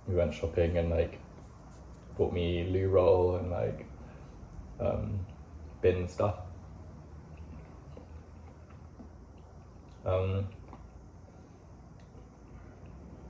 we went shopping and like bought me loo roll and like bin stuff.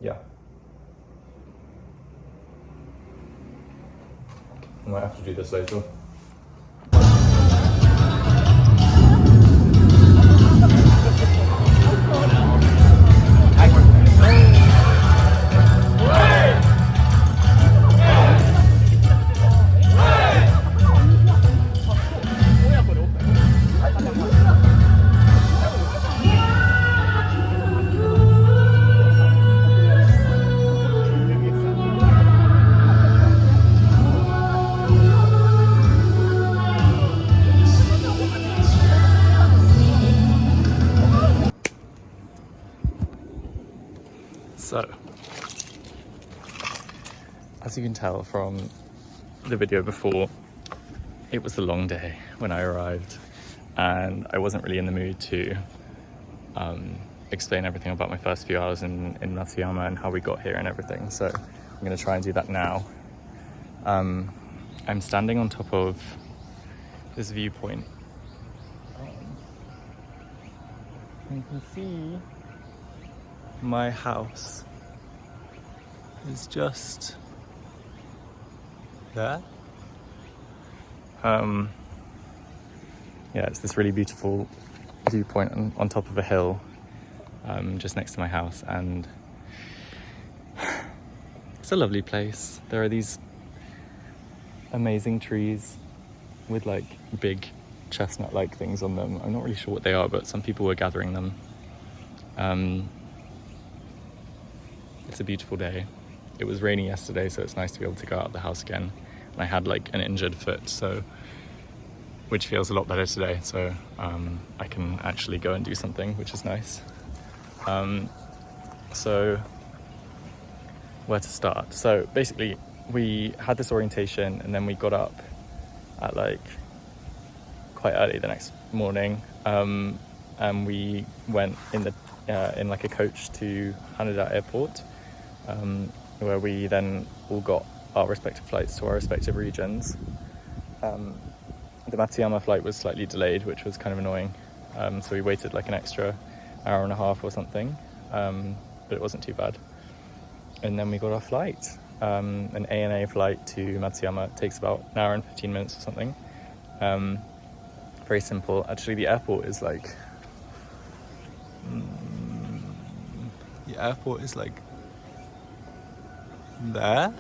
Yeah. I might have to do this later. So, as you can tell from the video before, it was a long day when I arrived and I wasn't really in the mood to explain everything about my first few hours in Matsuyama and how we got here and everything. So I'm going to try and do that now. I'm standing on top of this viewpoint. You can see my house is just there. Yeah, it's this really beautiful viewpoint on top of a hill, just next to my house, and it's a lovely place. There are these amazing trees with like big chestnut-like things on them. I'm not really sure what they are, but some people were gathering them. It's a beautiful day. It was rainy yesterday, so it's nice to be able to go out of the house again. And I had like an injured foot, so which feels a lot better today. So I can actually go and do something, which is nice. So where to start? So basically, we had this orientation, and then we got up at like quite early the next morning, and we went in like a coach to Haneda Airport, where we then all got our respective flights to our respective regions. The Matsuyama flight was slightly delayed, which was kind of annoying, so we waited like an extra hour and a half or something, but it wasn't too bad. And then we got our flight, an ANA flight to Matsuyama. It takes about an hour and 15 minutes or something. Very simple. Actually, the airport is like there,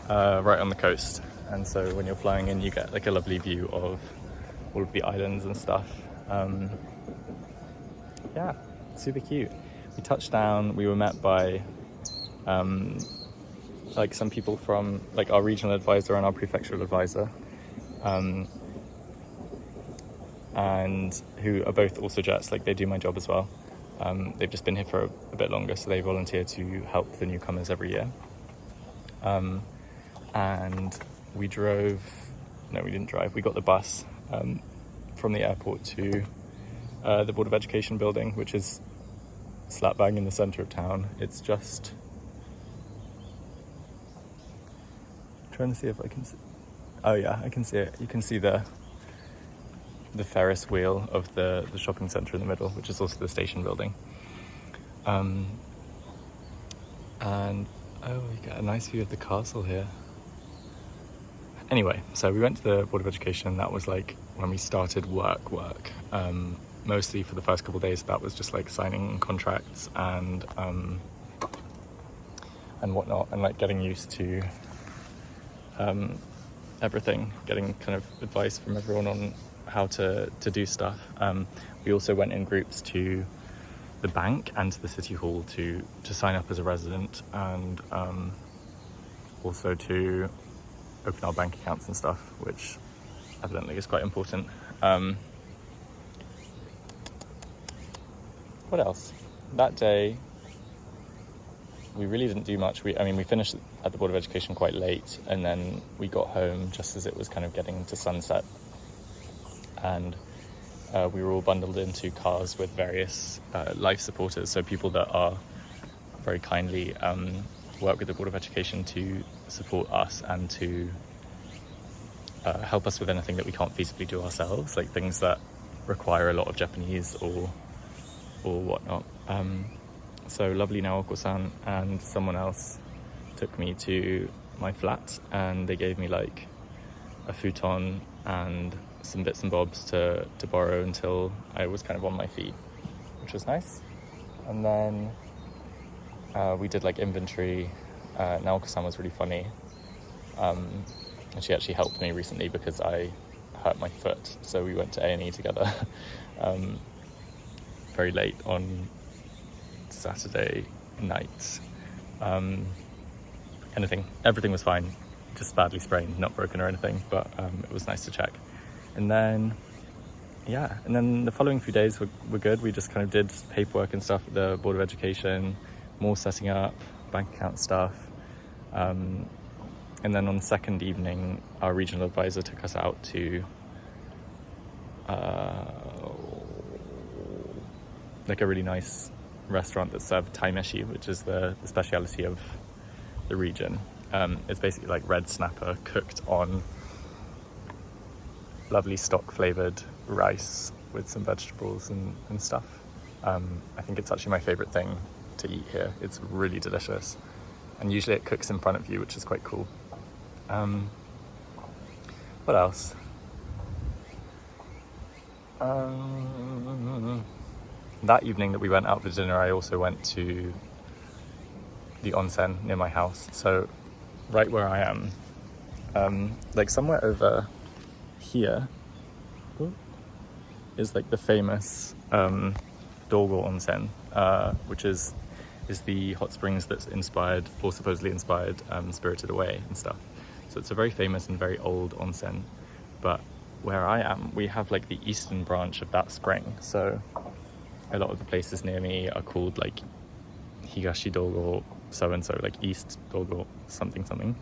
right on the coast, and so when you're flying in you get like a lovely view of all of the islands and stuff. Yeah, super cute. We touched down, we were met by like some people from like our regional advisor and our prefectural advisor, and who are both also Jets. Like, they do my job as well. They've just been here for a bit longer, so they volunteer to help the newcomers every year. And we didn't drive, we got the bus from the airport to the Board of Education building, which is slap bang in the centre of town. It's just... trying to see if I can see... Oh yeah, I can see it. You can see the Ferris wheel of the shopping centre in the middle, which is also the station building. And oh, we get a nice view of the castle here. Anyway, so we went to the Board of Education. That was like when we started work. Mostly for the first couple of days, that was just like signing contracts and whatnot, and like getting used to everything, getting kind of advice from everyone on how to do stuff. We also went in groups to the bank and to the city hall to sign up as a resident, and also to open our bank accounts and stuff, which evidently is quite important. What else? That day, we really didn't do much. We finished at the Board of Education quite late, and then we got home just as it was kind of getting to sunset. And we were all bundled into cars with various life supporters, so people that are very kindly work with the Board of Education to support us and to help us with anything that we can't feasibly do ourselves, like things that require a lot of Japanese or whatnot. So lovely Naoko-san and someone else took me to my flat, and they gave me like a futon and some bits and bobs to borrow until I was kind of on my feet, which was nice. And then we did like inventory. Naoko-san was really funny, and she actually helped me recently because I hurt my foot, so we went to A&E together very late on Saturday night. Everything was fine, just badly sprained, not broken or anything, but it was nice to check. And then the following few days were good. We just kind of did paperwork and stuff at the Board of Education, more setting up, bank account stuff. And then on the second evening, our regional advisor took us out to like a really nice restaurant that served Thai meshi, which is the speciality of the region. It's basically like red snapper cooked on lovely stock flavoured rice with some vegetables and stuff. I think it's actually my favourite thing to eat here. It's really delicious, and usually it cooks in front of you, which is quite cool. What else? That evening that we went out for dinner, I also went to the onsen near my house. So right where I am, like somewhere over here is like the famous Dogo onsen, which is the hot springs that's inspired, or supposedly inspired, Spirited Away and stuff. So it's a very famous and very old onsen. But where I am, we have like the eastern branch of that spring. So a lot of the places near me are called like Higashi Dogo so-and-so, like East Dogo something.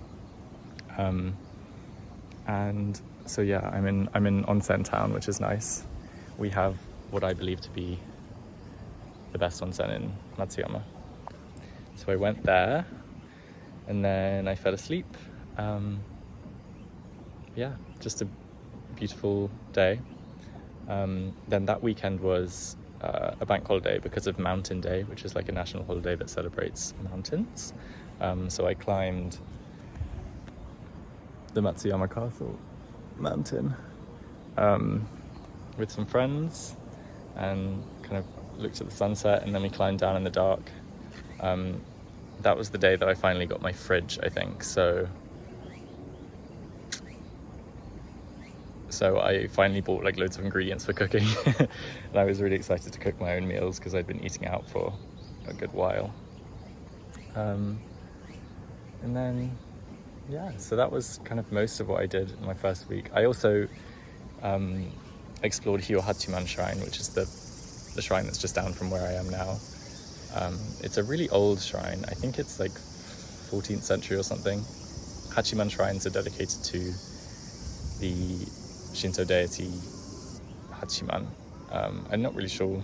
And so yeah, I'm in onsen town, which is nice. We have what I believe to be the best onsen in Matsuyama. So I went there, and then I fell asleep. Just a beautiful day. Then that weekend was a bank holiday because of Mountain Day, which is like a national holiday that celebrates mountains. So I climbed the Matsuyama Castle mountain with some friends and kind of looked at the sunset, and then we climbed down in the dark. That was the day that I finally got my fridge, I think. So I finally bought like loads of ingredients for cooking and I was really excited to cook my own meals because I'd been eating out for a good while. And then so that was kind of most of what I did in my first week. I also explored Hyo-Hachiman Shrine, which is the shrine that's just down from where I am now. It's a really old shrine. I think it's like 14th century or something. Hachiman shrines are dedicated to the Shinto deity Hachiman. I'm not really sure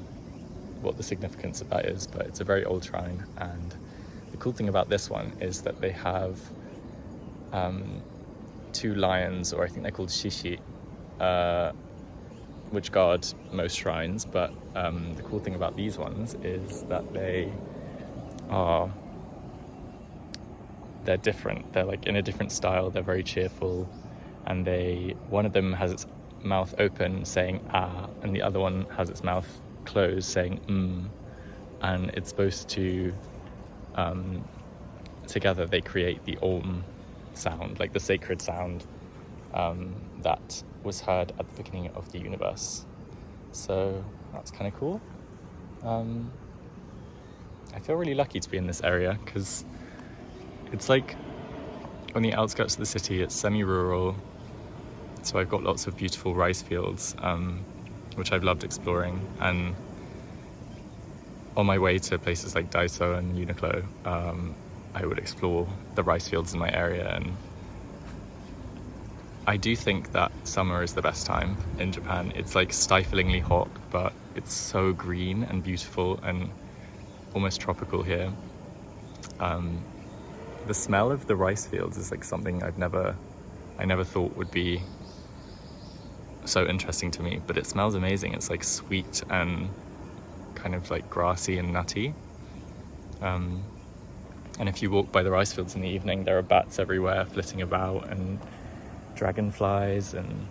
what the significance of that is, but it's a very old shrine. And the cool thing about this one is that they have two lions, or I think they're called shishi, which guard most shrines. But the cool thing about these ones is that they're different. They're like in a different style. They're very cheerful, and one of them has its mouth open saying ah, and the other one has its mouth closed saying and it's supposed to together they create the om sound, like the sacred sound that was heard at the beginning of the universe. So that's kind of cool. I feel really lucky to be in this area because it's like on the outskirts of the city. It's semi-rural, so I've got lots of beautiful rice fields, which I've loved exploring. And on my way to places like Daiso and Uniqlo, I would explore the rice fields in my area. And I do think that summer is the best time in Japan. It's like stiflingly hot, but it's so green and beautiful and almost tropical here. the smell of the rice fields is like something I never thought would be so interesting to me, but it smells amazing. It's like sweet and kind of like grassy and nutty. And if you walk by the rice fields in the evening, there are bats everywhere flitting about, and dragonflies, and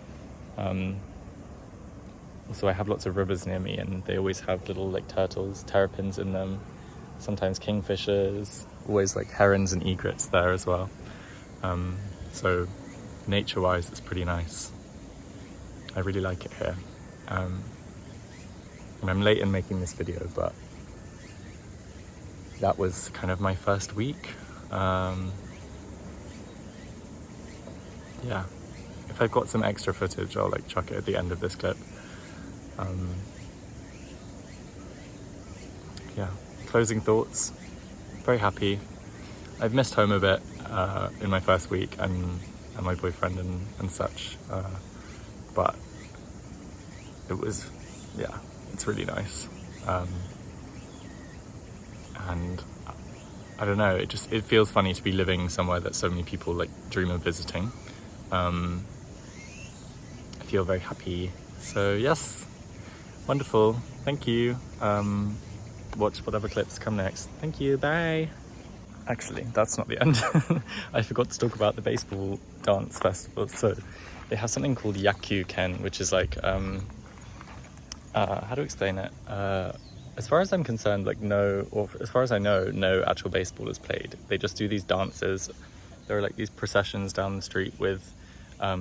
also I have lots of rivers near me, and they always have little like turtles, terrapins in them, sometimes kingfishers, always like herons and egrets there as well. So nature-wise, it's pretty nice. I really like it here. And I'm late in making this video, but that was kind of my first week. Yeah, if I've got some extra footage, I'll like chuck it at the end of this clip. Yeah, closing thoughts. Very happy. I've missed home a bit in my first week, and my boyfriend and such, but it was, yeah, it's really nice. And I don't know, it feels funny to be living somewhere that so many people like dream of visiting. I feel very happy. So yes, wonderful. Thank you. Watch whatever clips come next. Thank you. Bye. Actually, that's not the end. I forgot to talk about the baseball dance festival. So they have something called Yakkyu Ken, which is like, how to explain it? As far as I'm concerned, like as far as I know, no actual baseball is played. They just do these dances. There are like these processions down the street with a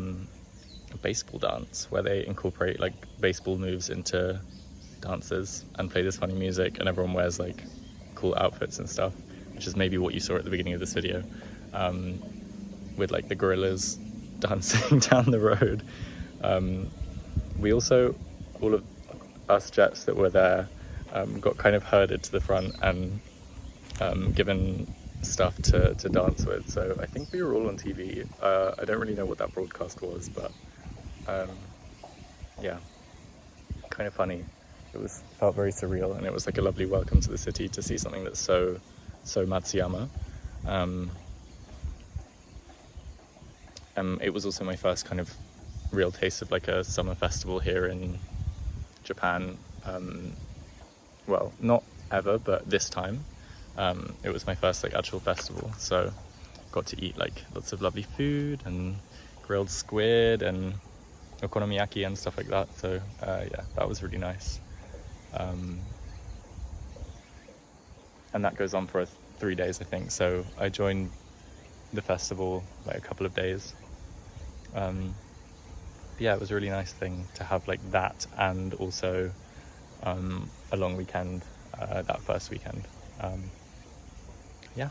baseball dance where they incorporate like baseball moves into dances and play this funny music, and everyone wears like cool outfits and stuff, which is maybe what you saw at the beginning of this video, with like the gorillas dancing down the road. We also, all of us Jets that were there, got kind of herded to the front and given stuff to dance with. So I think we were all on TV. I don't really know what that broadcast was, but yeah, kind of funny. It felt very surreal, and it was like a lovely welcome to the city to see something that's so Matsuyama. It was also my first kind of real taste of like a summer festival here in Japan. Well, not ever, but this time. It was my first like actual festival, so got to eat like lots of lovely food and grilled squid and okonomiyaki and stuff like that. So yeah, that was really nice. And that goes on for 3 days, I think. So I joined the festival like a couple of days. Yeah, it was a really nice thing to have like that, and also a long weekend that first weekend. Yeah.